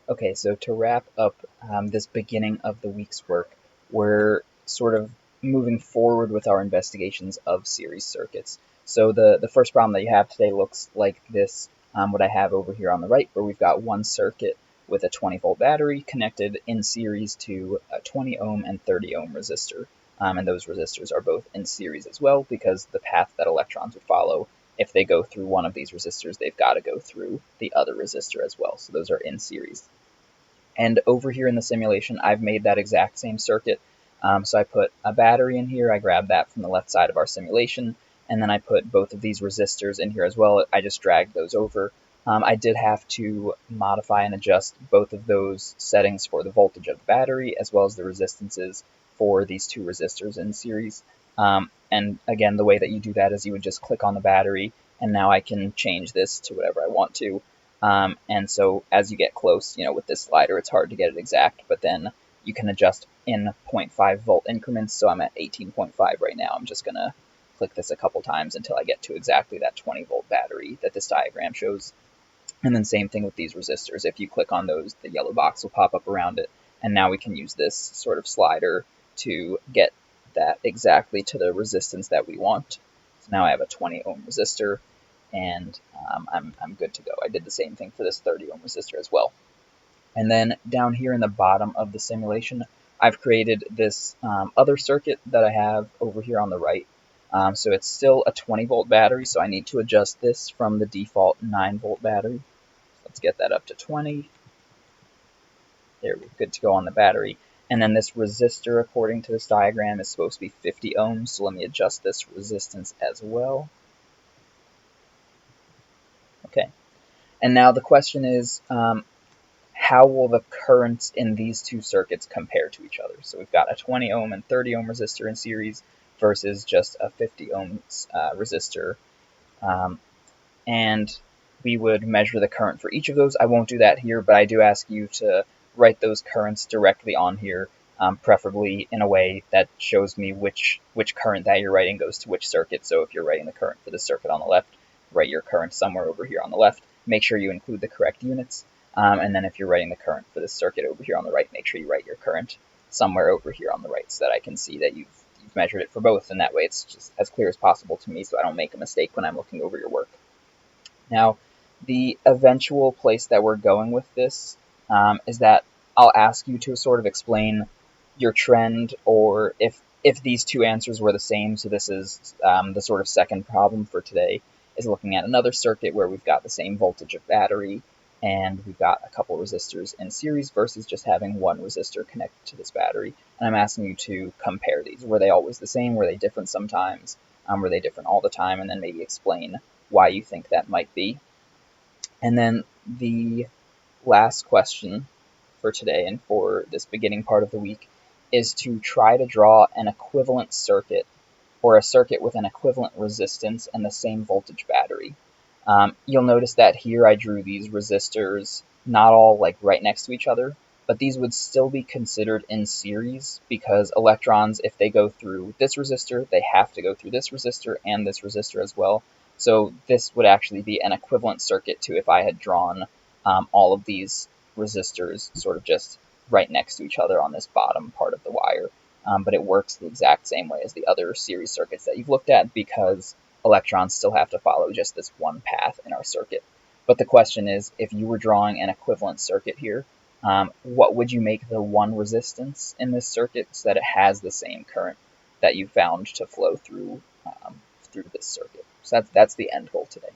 Okay, so to wrap up this beginning of the week's work, we're sort of moving forward with our investigations of series circuits. So the first problem that you have today looks like this, what I have over here on the right, where we've got one circuit with a 20-volt battery connected in series to a 20 ohm and 30 ohm resistor. And those resistors are both in series as well because the path that electrons would follow, if they go through one of these resistors, they've got to go through the other resistor as well. So those are in series. And over here in the simulation, I've made that exact same circuit. So I put a battery in here, I grabbed that from the left side of our simulation, and then I put both of these resistors in here as well. I just dragged those over. I did have to modify and adjust both of those settings for the voltage of the battery as well as the resistances for these two resistors in series. And again, the way that you do that is you would just click on the battery, and now I can change this to whatever I want to. And so as you get close, with this slider, it's hard to get it exact, but then you can adjust in 0.5 volt increments. So I'm at 18.5 right now. I'm just going to click this a couple times until I get to exactly that 20 volt battery that this diagram shows. And then same thing with these resistors. If you click on those, the yellow box will pop up around it. And now we can use this sort of slider to get that exactly to the resistance that we want. So now I have a 20 ohm resistor, and I'm good to go. I did the same thing for this 30 ohm resistor as well. And then down here in the bottom of the simulation, I've created this other circuit that I have over here on the right. So it's still a 20 volt battery, so I need to adjust this from the default 9 volt battery. Let's get that up to 20. There, we're good to go on the battery. And then this resistor, according to this diagram, is supposed to be 50 ohms, so let me adjust this resistance as well. Okay, and now the question is, how will the currents in these two circuits compare to each other? So we've got a 20 ohm and 30 ohm resistor in series versus just a 50 ohms resistor. And we would measure the current for each of those. I won't do that here, but I do ask you to write those currents directly on here, preferably in a way that shows me which current that you're writing goes to which circuit. So if you're writing the current for the circuit on the left, write your current somewhere over here on the left. Make sure you include the correct units. And then if you're writing the current for this circuit over here on the right, make sure you write your current somewhere over here on the right so that I can see that you've measured it for both, and that way it's just as clear as possible to me so I don't make a mistake when I'm looking over your work. Now, the eventual place that we're going with this is that I'll ask you to sort of explain your trend, or if these two answers were the same. So this is the sort of second problem for today, is looking at another circuit where we've got the same voltage of battery and we've got a couple resistors in series versus just having one resistor connected to this battery. And I'm asking you to compare these. Were they always the same? Were they different sometimes? Were they different all the time? And then maybe explain why you think that might be. And then the last question for today and for this beginning part of the week is to try to draw an equivalent circuit, or a circuit with an equivalent resistance and the same voltage battery. You'll notice that here I drew these resistors not all like right next to each other, but these would still be considered in series because electrons, if they go through this resistor, they have to go through this resistor and this resistor as well. So this would actually be an equivalent circuit to if I had drawn all of these resistors sort of just right next to each other on this bottom part of the wire. But it works the exact same way as the other series circuits that you've looked at because electrons still have to follow just this one path in our circuit. But the question is, if you were drawing an equivalent circuit here, what would you make the one resistance in this circuit so that it has the same current that you found to flow through this circuit? So that's the end goal today.